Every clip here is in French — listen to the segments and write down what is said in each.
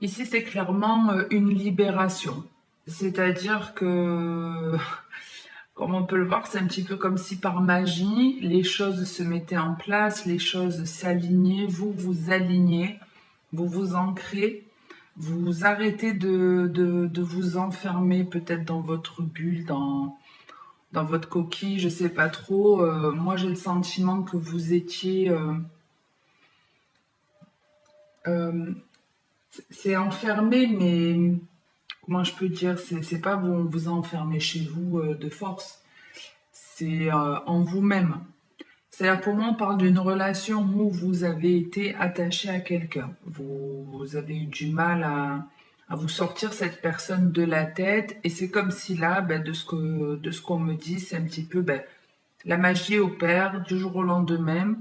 Ici, c'est clairement une libération. C'est-à-dire que, comme on peut le voir, c'est un petit peu comme si par magie, les choses se mettaient en place, les choses s'alignaient, vous vous alignez, vous vous ancrez, vous arrêtez de vous enfermer peut-être dans votre bulle, dans votre coquille, je sais pas trop. Moi, j'ai le sentiment que vous étiez... euh, c'est enfermé, mais comment je peux dire, c'est pas vous vous enfermez chez vous de force, c'est en vous-même. C'est-à-dire pour moi, on parle d'une relation où vous avez été attaché à quelqu'un. Vous avez eu du mal à vous sortir cette personne de la tête. Et c'est comme si là, ben, de ce qu'on me dit, c'est un petit peu ben, la magie opère du jour au lendemain.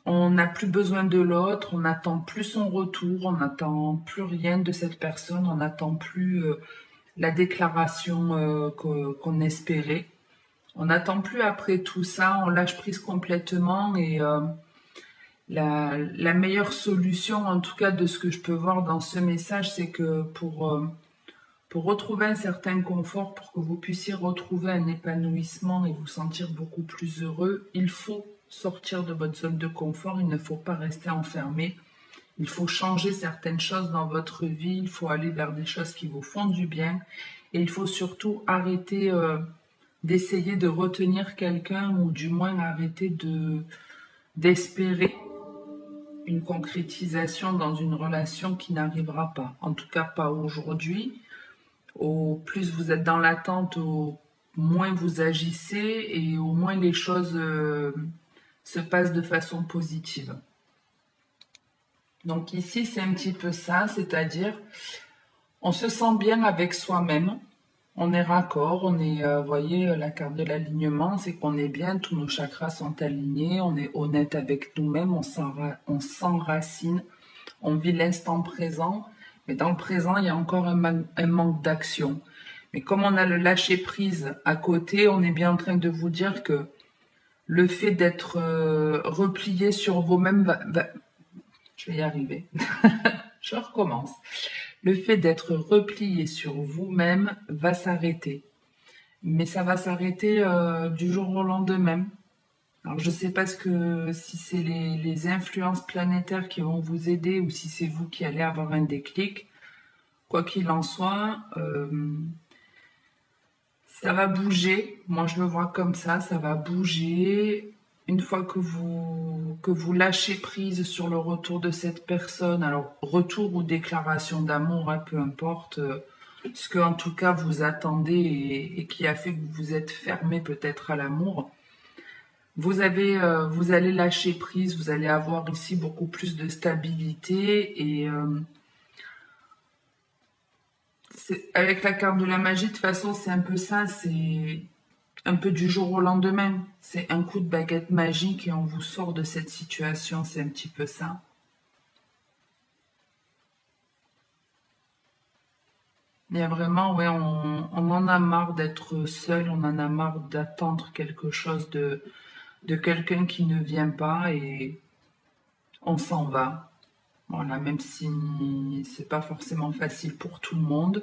On n'a plus besoin de l'autre, on n'attend plus son retour, on n'attend plus rien de cette personne, on n'attend plus la déclaration qu'on espérait. On n'attend plus après tout ça, on lâche prise complètement et la meilleure solution, en tout cas de ce que je peux voir dans ce message, c'est que pour retrouver un certain confort, pour que vous puissiez retrouver un épanouissement et vous sentir beaucoup plus heureux, il faut sortir de votre zone de confort, il ne faut pas rester enfermé, il faut changer certaines choses dans votre vie, il faut aller vers des choses qui vous font du bien et il faut surtout arrêter d'essayer de retenir quelqu'un ou du moins arrêter d'espérer une concrétisation dans une relation qui n'arrivera pas. En tout cas, pas aujourd'hui. Au plus vous êtes dans l'attente, au moins vous agissez et au moins les choses se passent de façon positive. Donc ici, c'est un petit peu ça, c'est-à-dire on se sent bien avec soi-même, on est raccord, on est, vous voyez, la carte de l'alignement, c'est qu'on est bien, tous nos chakras sont alignés, on est honnête avec nous-mêmes, on s'enracine, on vit l'instant présent, mais dans le présent, il y a encore un manque d'action. Mais comme on a le lâcher-prise à côté, on est bien en train de vous dire que le fait d'être replié sur vous-même je vais y arriver. Je recommence. Le fait d'être replié sur vous-même va s'arrêter. Mais ça va s'arrêter du jour au lendemain. Alors je ne sais pas si c'est les influences planétaires qui vont vous aider ou si c'est vous qui allez avoir un déclic. Quoi qu'il en soit, ça va bouger. Moi je le vois comme ça va bouger. Une fois que vous lâchez prise sur le retour de cette personne, alors retour ou déclaration d'amour, hein, peu importe, ce que en tout cas vous attendez et qui a fait que vous vous êtes fermé peut-être à l'amour, vous allez lâcher prise, vous allez avoir ici beaucoup plus de stabilité et avec la carte de la magie, de toute façon, c'est un peu ça, c'est un peu du jour au lendemain. C'est un coup de baguette magique et on vous sort de cette situation, c'est un petit peu ça. Il y a vraiment, ouais, on en a marre d'être seul, on en a marre d'attendre quelque chose de quelqu'un qui ne vient pas et on s'en va. Voilà, même si c'est pas forcément facile pour tout le monde,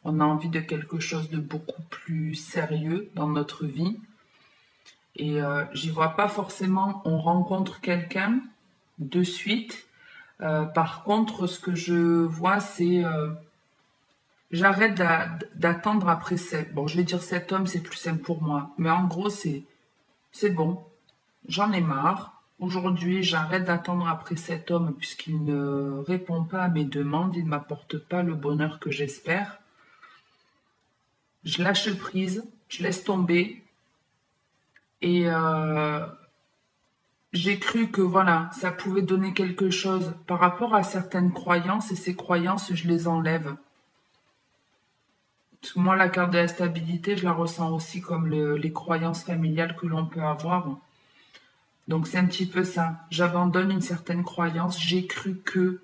on a envie de quelque chose de beaucoup plus sérieux dans notre vie. Et j'y vois pas forcément, on rencontre quelqu'un de suite. Par contre, ce que je vois, c'est j'arrête d'attendre après cet. Bon, je vais dire cet homme, c'est plus simple pour moi. Mais en gros, c'est bon. J'en ai marre. Aujourd'hui, j'arrête d'attendre après cet homme puisqu'il ne répond pas à mes demandes, il ne m'apporte pas le bonheur que j'espère. Je lâche prise, je laisse tomber et j'ai cru que voilà, ça pouvait donner quelque chose par rapport à certaines croyances et ces croyances, je les enlève. Parce que moi, la carte de la stabilité, je la ressens aussi comme les croyances familiales que l'on peut avoir. Donc c'est un petit peu ça. J'abandonne une certaine croyance. J'ai cru que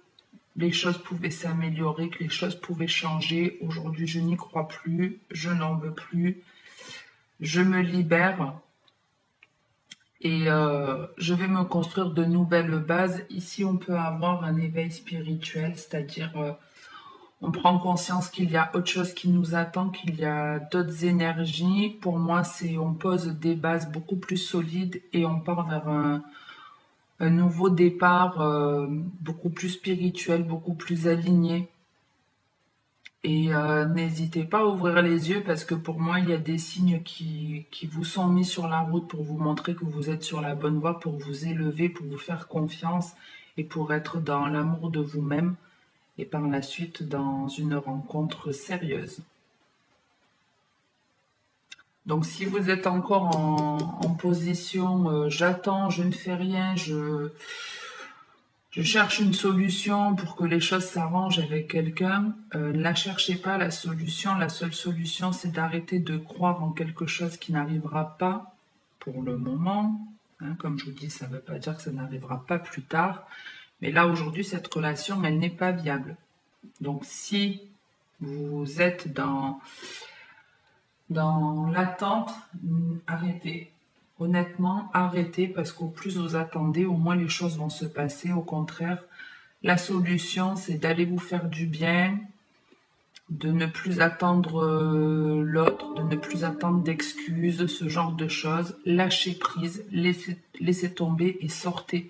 les choses pouvaient s'améliorer, que les choses pouvaient changer. Aujourd'hui, je n'y crois plus. Je n'en veux plus. Je me libère et je vais me construire de nouvelles bases. Ici, on peut avoir un éveil spirituel, c'est-à-dire On prend conscience qu'il y a autre chose qui nous attend, qu'il y a d'autres énergies. Pour moi, on pose des bases beaucoup plus solides et on part vers un nouveau départ beaucoup plus spirituel, beaucoup plus aligné. Et n'hésitez pas à ouvrir les yeux parce que pour moi, il y a des signes qui vous sont mis sur la route pour vous montrer que vous êtes sur la bonne voie, pour vous élever, pour vous faire confiance et pour être dans l'amour de vous-même et par la suite dans une rencontre sérieuse. Donc si vous êtes encore en position j'attends, je ne fais rien, je cherche une solution pour que les choses s'arrangent avec quelqu'un, ne la cherchez pas la solution. La seule solution, c'est d'arrêter de croire en quelque chose qui n'arrivera pas pour le moment. Hein, comme je vous dis, ça ne veut pas dire que ça n'arrivera pas plus tard. Mais là, aujourd'hui, cette relation, elle n'est pas viable. Donc si vous êtes dans l'attente, arrêtez. Honnêtement, arrêtez parce qu'au plus vous attendez, au moins les choses vont se passer. Au contraire, la solution, c'est d'aller vous faire du bien, de ne plus attendre l'autre, de ne plus attendre d'excuses, ce genre de choses. Lâchez prise, laissez tomber et sortez.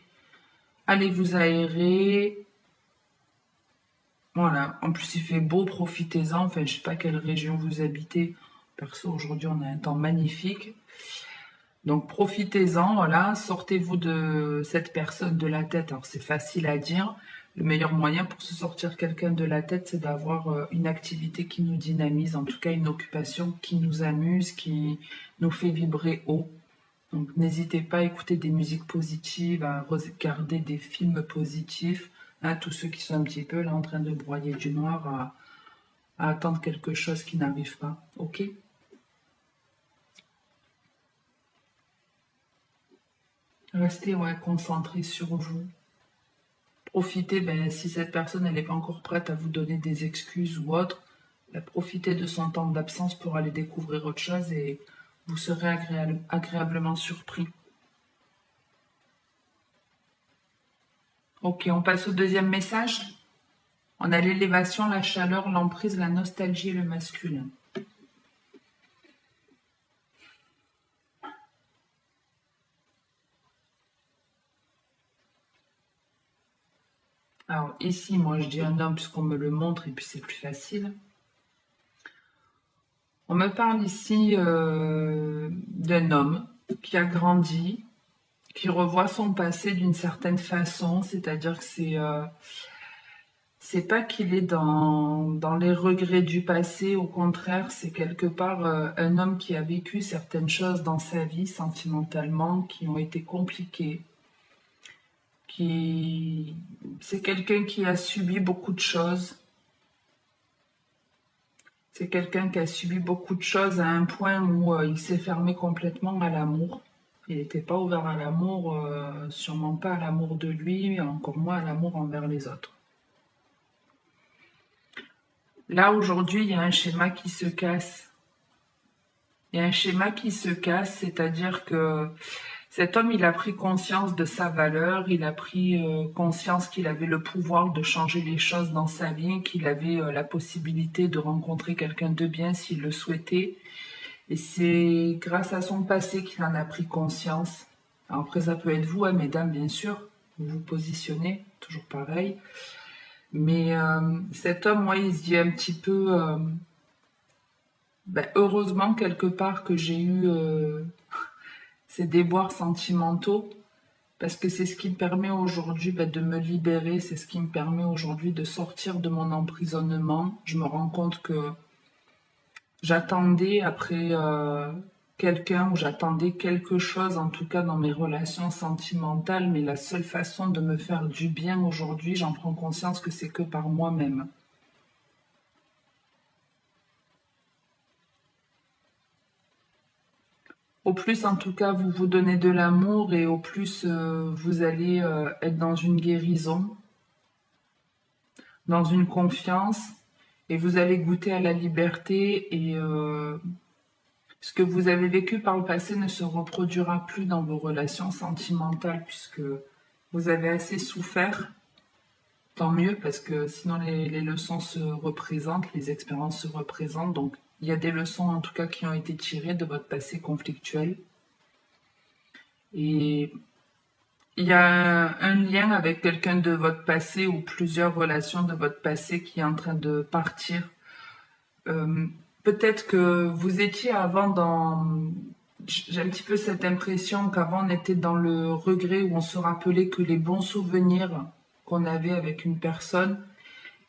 Allez vous aérer. Voilà, en plus il fait beau, profitez-en. Enfin, je sais pas quelle région vous habitez. Perso, aujourd'hui, on a un temps magnifique. Donc, profitez-en, voilà. Sortez-vous de cette personne de la tête. Alors, c'est facile à dire. Le meilleur moyen pour se sortir quelqu'un de la tête, c'est d'avoir une activité qui nous dynamise. En tout cas, une occupation qui nous amuse, qui nous fait vibrer haut. Donc, n'hésitez pas à écouter des musiques positives, à regarder des films positifs. Hein, tous ceux qui sont un petit peu là en train de broyer du noir à attendre quelque chose qui n'arrive pas. Ok ? Restez concentré sur vous. Profitez, si cette personne n'est pas encore prête à vous donner des excuses ou autre, profitez de son temps d'absence pour aller découvrir autre chose et vous serez agréablement surpris. Ok, on passe au deuxième message. On a l'élévation, la chaleur, l'emprise, la nostalgie et le masculin. Alors ici, moi je dis un homme puisqu'on me le montre et puis c'est plus facile. On me parle ici d'un homme qui a grandi, qui revoit son passé d'une certaine façon, c'est-à-dire que c'est pas qu'il est dans les regrets du passé, au contraire, c'est quelque part un homme qui a vécu certaines choses dans sa vie sentimentalement qui ont été compliquées. C'est quelqu'un qui a subi beaucoup de choses. C'est quelqu'un qui a subi beaucoup de choses à un point où il s'est fermé complètement à l'amour. Il n'était pas ouvert à l'amour, sûrement pas à l'amour de lui, mais encore moins à l'amour envers les autres. Là, aujourd'hui, il y a un schéma qui se casse. Il y a un schéma qui se casse, c'est-à-dire que cet homme, il a pris conscience de sa valeur, il a pris conscience qu'il avait le pouvoir de changer les choses dans sa vie, qu'il avait la possibilité de rencontrer quelqu'un de bien s'il le souhaitait. Et c'est grâce à son passé qu'il en a pris conscience. Alors après, ça peut être vous, hein, mesdames, bien sûr, vous vous positionnez, toujours pareil. Mais cet homme, moi, il se dit un petit peu, heureusement quelque part que j'ai eu ces déboires sentimentaux, parce que c'est ce qui me permet aujourd'hui de me libérer, c'est ce qui me permet aujourd'hui de sortir de mon emprisonnement. Je me rends compte que j'attendais après quelqu'un ou j'attendais quelque chose, en tout cas dans mes relations sentimentales, mais la seule façon de me faire du bien aujourd'hui, j'en prends conscience que c'est que par moi-même. Au plus, en tout cas, vous vous donnez de l'amour et au plus, vous allez être dans une guérison, dans une confiance et vous allez goûter à la liberté et ce que vous avez vécu par le passé ne se reproduira plus dans vos relations sentimentales puisque vous avez assez souffert. Tant mieux, parce que sinon les leçons se représentent, les expériences se représentent. Donc, il y a des leçons en tout cas qui ont été tirées de votre passé conflictuel. Et il y a un lien avec quelqu'un de votre passé ou plusieurs relations de votre passé qui est en train de partir. Peut-être que vous étiez avant dans... J'ai un petit peu cette impression qu'avant on était dans le regret où on se rappelait que les bons souvenirs qu'on avait avec une personne.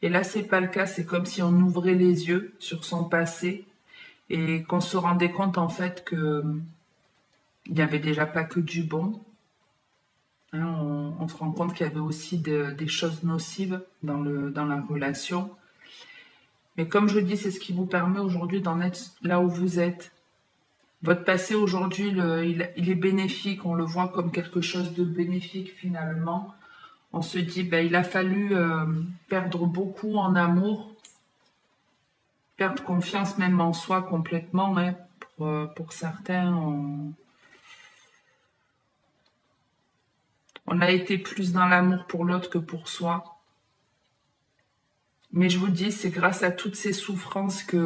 Et là, c'est pas le cas. C'est comme si on ouvrait les yeux sur son passé et qu'on se rendait compte en fait que il n'y avait déjà pas que du bon. Hein, on se rend compte qu'il y avait aussi des choses nocives dans la relation. Mais comme je dis, c'est ce qui vous permet aujourd'hui d'en être là où vous êtes. Votre passé aujourd'hui, il est bénéfique, on le voit comme quelque chose de bénéfique finalement. On se dit, ben, il a fallu perdre beaucoup en amour, perdre confiance même en soi complètement. Hein. Pour certains, on a été plus dans l'amour pour l'autre que pour soi. Mais je vous dis, c'est grâce à toutes ces souffrances que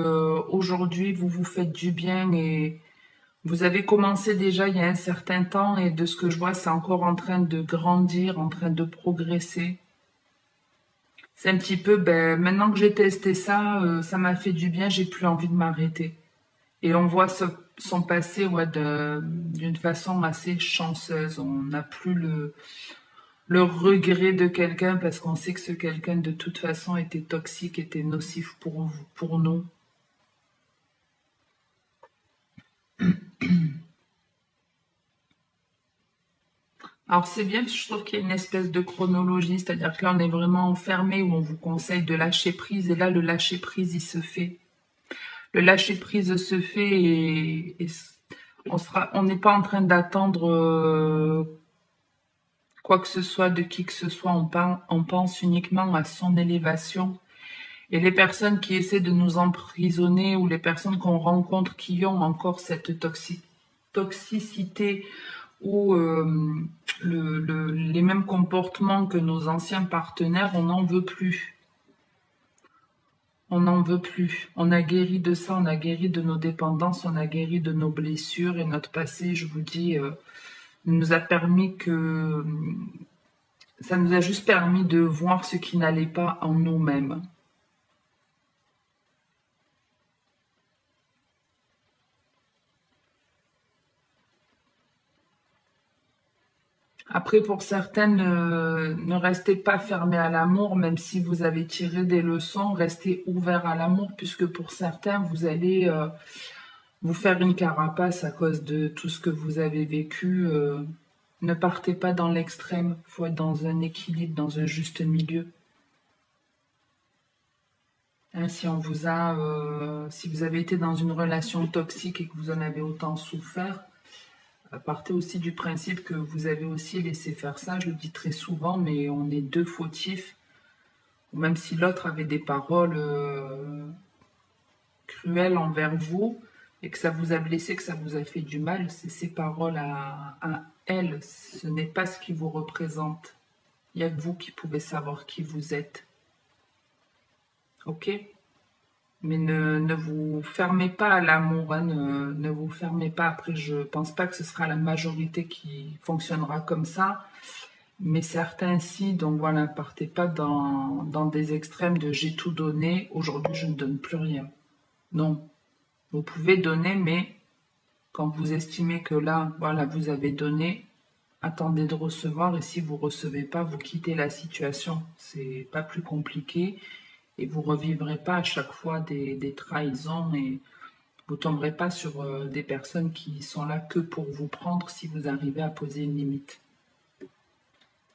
aujourd'hui vous vous faites du bien et vous avez commencé déjà il y a un certain temps et de ce que je vois, c'est encore en train de grandir, en train de progresser. C'est un petit peu, ben, maintenant que j'ai testé ça, ça m'a fait du bien, j'ai plus envie de m'arrêter. Et on voit son passé ouais, d'une façon assez chanceuse. On n'a plus le regret de quelqu'un parce qu'on sait que ce quelqu'un de toute façon était toxique, était nocif pour nous. Alors c'est bien, parce que je trouve qu'il y a une espèce de chronologie, c'est-à-dire que là on est vraiment enfermé où on vous conseille de lâcher prise et là le lâcher prise il se fait. Le lâcher prise se fait et on n'est pas en train d'attendre quoi que ce soit de qui que ce soit, on pense uniquement à son élévation. Et les personnes qui essaient de nous emprisonner ou les personnes qu'on rencontre qui ont encore cette toxicité ou les mêmes comportements que nos anciens partenaires, on n'en veut plus. On n'en veut plus. On a guéri de ça, on a guéri de nos dépendances, on a guéri de nos blessures et notre passé, je vous dis, nous a permis que... Ça nous a juste permis de voir ce qui n'allait pas en nous-mêmes. Après, pour certaines, ne restez pas fermés à l'amour, même si vous avez tiré des leçons, restez ouverts à l'amour, puisque pour certains, vous allez vous faire une carapace à cause de tout ce que vous avez vécu. Ne partez pas dans l'extrême, il faut être dans un équilibre, dans un juste milieu. Hein, si vous avez été dans une relation toxique et que vous en avez autant souffert, partez aussi du principe que vous avez aussi laissé faire ça. Je le dis très souvent, mais on est deux fautifs. Même si l'autre avait des paroles cruelles envers vous et que ça vous a blessé, que ça vous a fait du mal, c'est ces paroles à elle. Ce n'est pas ce qui vous représente. Il n'y a que vous qui pouvez savoir qui vous êtes. Ok? Mais ne vous fermez pas à l'amour, hein, ne vous fermez pas. Après, je pense pas que ce sera la majorité qui fonctionnera comme ça, mais certains si. Donc voilà, partez pas dans des extrêmes de j'ai tout donné, aujourd'hui je ne donne plus rien. Non, vous pouvez donner, mais quand vous estimez que là, voilà, vous avez donné, attendez de recevoir et si vous recevez pas, vous quittez la situation. C'est pas plus compliqué. Et vous revivrez pas à chaque fois des trahisons et vous tomberez pas sur des personnes qui sont là que pour vous prendre si vous arrivez à poser une limite.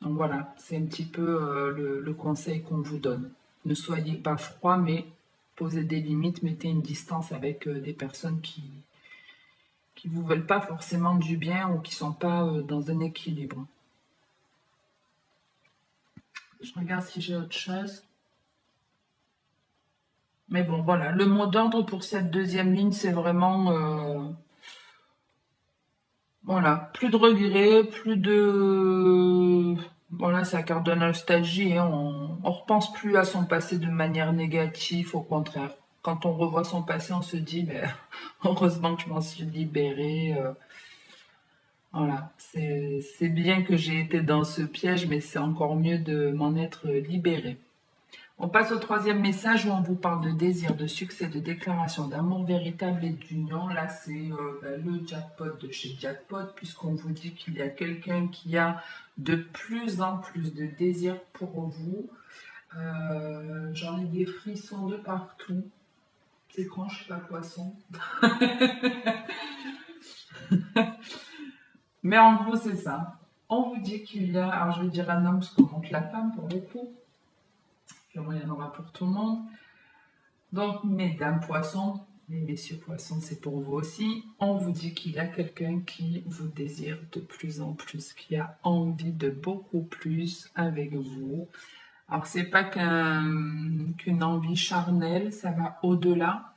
Donc voilà, c'est un petit peu le conseil qu'on vous donne. Ne soyez pas froid, mais posez des limites, mettez une distance avec des personnes qui vous veulent pas forcément du bien ou qui sont pas dans un équilibre. Je regarde si j'ai autre chose. Mais bon, voilà, le mot d'ordre pour cette deuxième ligne, c'est vraiment, voilà, plus de regrets, plus de Voilà, c'est la carte de nostalgie, hein. On repense plus à son passé de manière négative, au contraire. Quand on revoit son passé, on se dit, ben, heureusement que je m'en suis libérée. Voilà, c'est bien que j'ai été dans ce piège, mais c'est encore mieux de m'en être libérée. On passe au troisième message où on vous parle de désir, de succès, de déclaration d'amour véritable et d'union. Là, c'est le jackpot de chez Jackpot, puisqu'on vous dit qu'il y a quelqu'un qui a de plus en plus de désir pour vous. J'en ai des frissons de partout. C'est quand je suis pas poisson. Mais en gros, c'est ça. On vous dit qu'il y a, alors je vais dire un homme parce qu'on montre la femme pour le coup. Puis il y en aura pour tout le monde. Donc, mesdames poissons, les messieurs poissons, c'est pour vous aussi. On vous dit qu'il y a quelqu'un qui vous désire de plus en plus, qui a envie de beaucoup plus avec vous. Alors, c'est pas qu'une envie charnelle, ça va au-delà,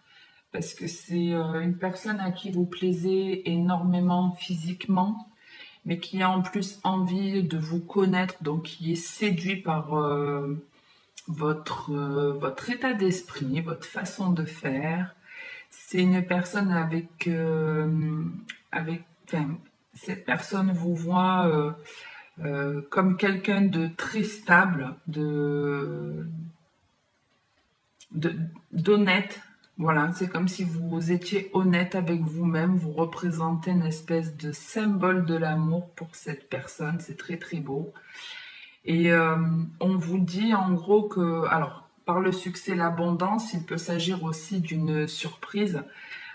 parce que c'est une personne à qui vous plaisez énormément physiquement, mais qui a en plus envie de vous connaître, donc qui est séduit par votre état d'esprit, votre façon de faire. C'est une personne enfin, cette personne vous voit comme quelqu'un de très stable, d'honnête. Voilà, c'est comme si vous étiez honnête avec vous-même, vous représentez une espèce de symbole de l'amour pour cette personne, c'est très très beau. Et on vous dit en gros que, alors, par le succès, l'abondance, il peut s'agir aussi d'une surprise.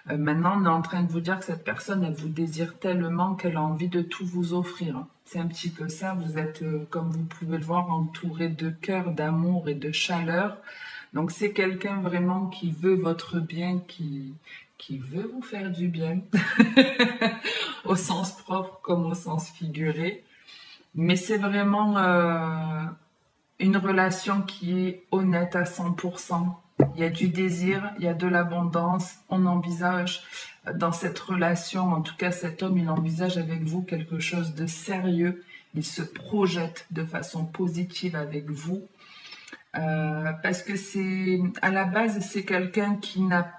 Maintenant, on est en train de vous dire que cette personne, elle vous désire tellement qu'elle a envie de tout vous offrir. C'est un petit peu ça, vous êtes, comme vous pouvez le voir, entouré de cœur, d'amour et de chaleur. Donc c'est quelqu'un vraiment qui veut votre bien, qui veut vous faire du bien, au sens propre comme au sens figuré. Mais c'est vraiment une relation qui est honnête à 100%. Il y a du désir, il y a de l'abondance. On envisage dans cette relation, en tout cas cet homme, il envisage avec vous quelque chose de sérieux. Il se projette de façon positive avec vous. Parce que c'est à la base, c'est quelqu'un qui n'a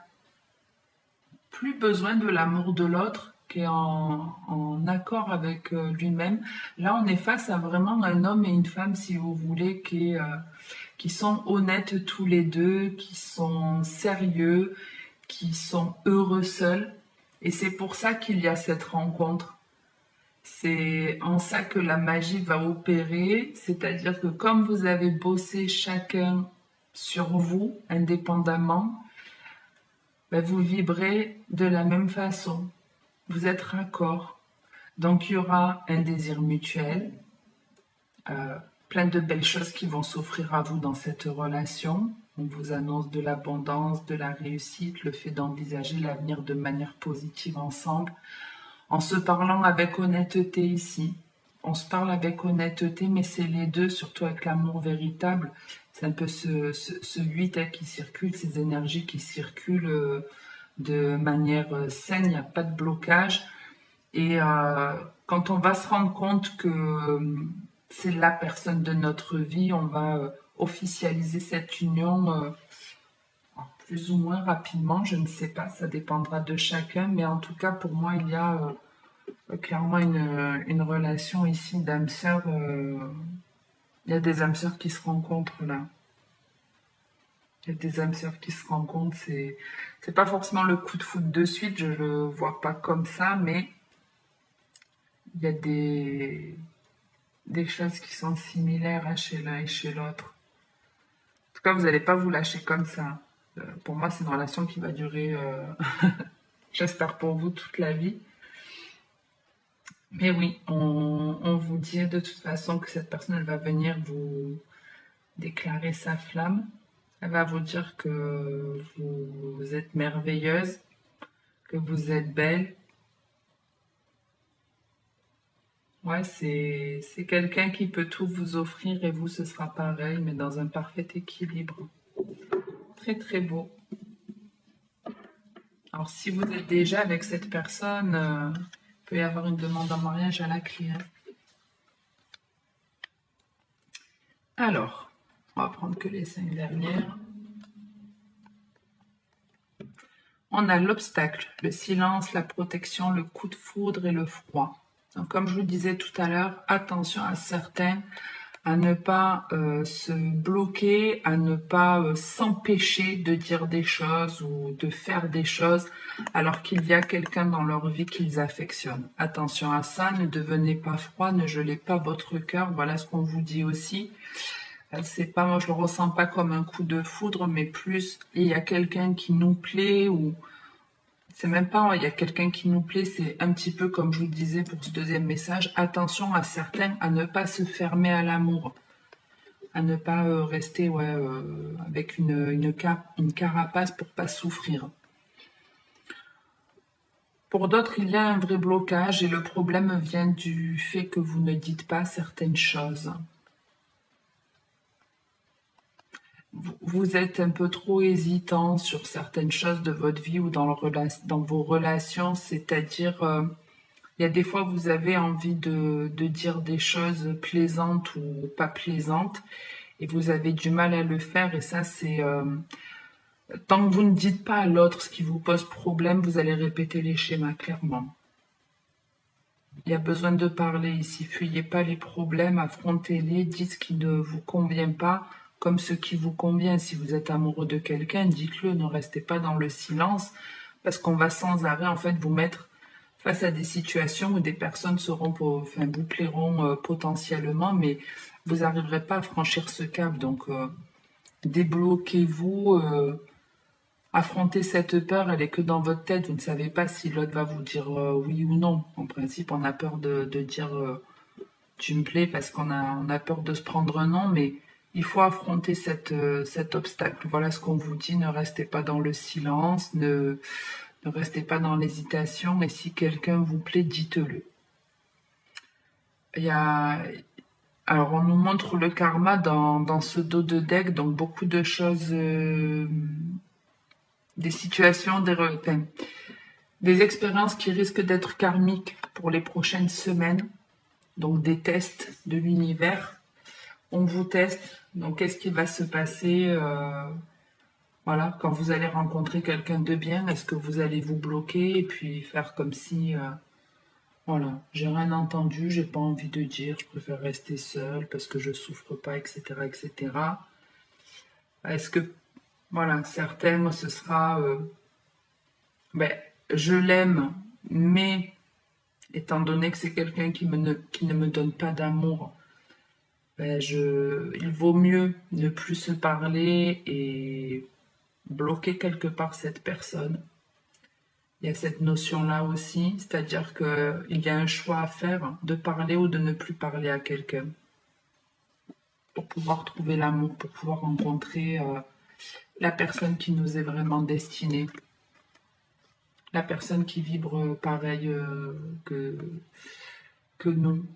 plus besoin de l'amour de l'autre, qui est en accord avec lui-même. Là, on est face à vraiment un homme et une femme, si vous voulez, qui sont honnêtes tous les deux, qui sont sérieux, qui sont heureux seuls. Et c'est pour ça qu'il y a cette rencontre. C'est en ça que la magie va opérer, c'est-à-dire que comme vous avez bossé chacun sur vous, indépendamment, ben vous vibrez de la même façon. Vous êtes raccord. Donc il y aura un désir mutuel, plein de belles choses qui vont s'offrir à vous dans cette relation. On vous annonce de l'abondance, de la réussite, le fait d'envisager l'avenir de manière positive ensemble, en se parlant avec honnêteté ici. On se parle avec honnêteté, mais c'est les deux, surtout avec l'amour véritable. C'est un peu ce 8 qui circule, ces énergies qui circulent de manière saine, il n'y a pas de blocage. Et quand on va se rendre compte que c'est la personne de notre vie, on va officialiser cette union plus ou moins rapidement, je ne sais pas, ça dépendra de chacun, mais en tout cas pour moi il y a clairement une relation ici d'âme sœur. Il y a des âmes sœurs qui se rencontrent là. Il y a des âmes sœurs qui se rencontrent. C'est pas forcément le coup de foudre de suite, je le vois pas comme ça, mais il y a des choses qui sont similaires chez l'un et chez l'autre. En tout cas, vous n'allez pas vous lâcher comme ça. Pour moi, c'est une relation qui va durer, j'espère pour vous, toute la vie. Mais oui, on vous dit de toute façon que cette personne, elle va venir vous déclarer sa flamme. Elle va vous dire que vous êtes merveilleuse, que vous êtes belle. Ouais, c'est quelqu'un qui peut tout vous offrir et vous, ce sera pareil, mais dans un parfait équilibre. Très, très beau. Alors, si vous êtes déjà avec cette personne, il peut y avoir une demande en mariage à la clé. Alors, on va prendre que les 5 dernières. On a l'obstacle, le silence, la protection, le coup de foudre et le froid. Donc, comme je vous disais tout à l'heure, attention à certains, à ne pas se bloquer, à ne pas s'empêcher de dire des choses ou de faire des choses alors qu'il y a quelqu'un dans leur vie qu'ils affectionnent. Attention à ça, ne devenez pas froid, ne gelez pas votre cœur. Voilà ce qu'on vous dit aussi. C'est pas, moi je le ressens pas comme un coup de foudre, mais plus il y a quelqu'un qui nous plaît ou c'est même pas il y a quelqu'un qui nous plaît, c'est un petit peu comme je vous disais pour ce deuxième message. Attention à certains à ne pas se fermer à l'amour, à ne pas rester avec une carapace pour pas souffrir. Pour d'autres, il y a un vrai blocage et le problème vient du fait que vous ne dites pas certaines choses. Vous êtes un peu trop hésitant sur certaines choses de votre vie ou dans vos relations, c'est-à-dire il y a des fois vous avez envie de dire des choses plaisantes ou pas plaisantes et vous avez du mal à le faire et ça c'est tant que vous ne dites pas à l'autre ce qui vous pose problème, vous allez répéter les schémas clairement. Il y a besoin de parler ici, fuyez pas les problèmes, affrontez-les, dites ce qui ne vous convient pas comme ce qui vous convient. Si vous êtes amoureux de quelqu'un, dites-le, ne restez pas dans le silence parce qu'on va sans arrêt en fait vous mettre face à des situations où des personnes vous plairont potentiellement, mais vous n'arriverez pas à franchir ce cap. Donc débloquez-vous. Affronter cette peur, elle est que dans votre tête. Vous ne savez pas si l'autre va vous dire oui ou non. En principe, on a peur de dire tu me plais parce on a peur de se prendre un non, mais il faut affronter cet obstacle. Voilà ce qu'on vous dit. Ne restez pas dans le silence, ne restez pas dans l'hésitation. Et si quelqu'un vous plaît, dites-le. Il y a, alors, on nous montre le karma dans ce dos de deck, donc beaucoup de choses, des situations, des expériences qui risquent d'être karmiques pour les prochaines semaines, donc des tests de l'univers. On vous teste, donc qu'est-ce qui va se passer voilà, quand vous allez rencontrer quelqu'un de bien, est-ce que vous allez vous bloquer et puis faire comme si, voilà, j'ai rien entendu, j'ai pas envie de dire, je préfère rester seule parce que je souffre pas, etc., etc. Est-ce que, voilà, certaines, ce sera, ben, je l'aime, mais étant donné que c'est quelqu'un qui ne me donne pas d'amour, ben il vaut mieux ne plus se parler et bloquer quelque part cette personne. Il y a cette notion-là aussi, c'est-à-dire qu'il y a un choix à faire de parler ou de ne plus parler à quelqu'un pour pouvoir trouver l'amour, pour pouvoir rencontrer la personne qui nous est vraiment destinée, la personne qui vibre pareil que nous.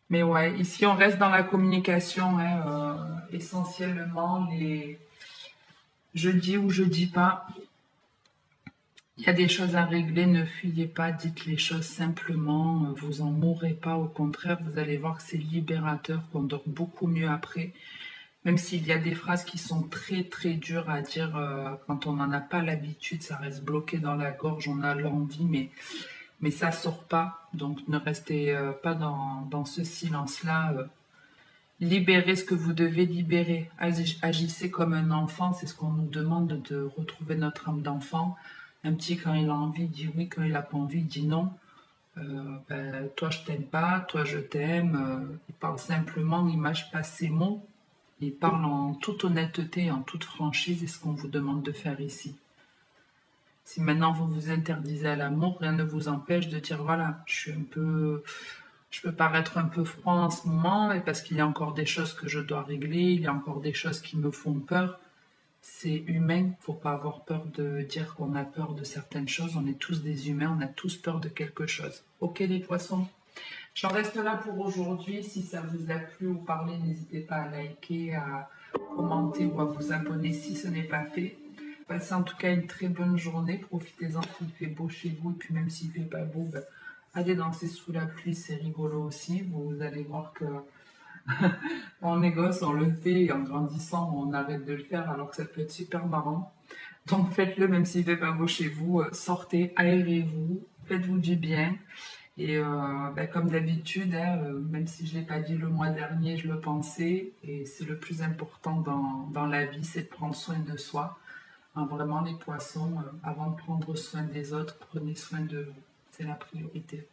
Mais ouais, ici on reste dans la communication, hein, essentiellement je dis ou je dis pas. Il y a des choses à régler, ne fuyez pas, dites les choses simplement, vous en mourrez pas, au contraire, vous allez voir que c'est libérateur, qu'on dort beaucoup mieux après, même s'il y a des phrases qui sont très très dures à dire quand on n'en a pas l'habitude, ça reste bloqué dans la gorge, on a l'envie, mais ça sort pas, donc ne restez pas dans ce silence-là. Libérez ce que vous devez libérer. Agissez comme un enfant, c'est ce qu'on nous demande de retrouver notre âme d'enfant. Un petit, quand il a envie, dit oui, quand il n'a pas envie, il dit non. Ben, toi, je t'aime pas, toi, je t'aime. Il parle simplement, il mâche pas ses mots. Il parle en toute honnêteté, en toute franchise, c'est ce qu'on vous demande de faire ici. Si maintenant vous vous interdisez à l'amour, rien ne vous empêche de dire voilà, je peux paraître un peu froid en ce moment, et parce qu'il y a encore des choses que je dois régler, il y a encore des choses qui me font peur. C'est humain, faut pas avoir peur de dire qu'on a peur de certaines choses. On est tous des humains, on a tous peur de quelque chose. Ok les poissons, j'en reste là pour aujourd'hui. Si ça vous a plu ou parlé, n'hésitez pas à liker, à commenter ou à vous abonner si ce n'est pas fait. Passez en tout cas une très bonne journée. Profitez-en s'il fait beau chez vous. Et puis même s'il fait pas beau, allez danser sous la pluie, c'est rigolo aussi. Vous allez voir que Quand on est gosse, on le fait et en grandissant, on arrête de le faire alors que ça peut être super marrant. Donc faites-le même s'il fait pas beau chez vous, sortez, aérez-vous, faites-vous du bien. Et ben, comme d'habitude, hein, même si je ne l'ai pas dit le mois dernier, je le pensais, et c'est le plus important dans la vie, c'est de prendre soin de soi. Hein, vraiment les poissons, avant de prendre soin des autres, prenez soin de vous. C'est la priorité.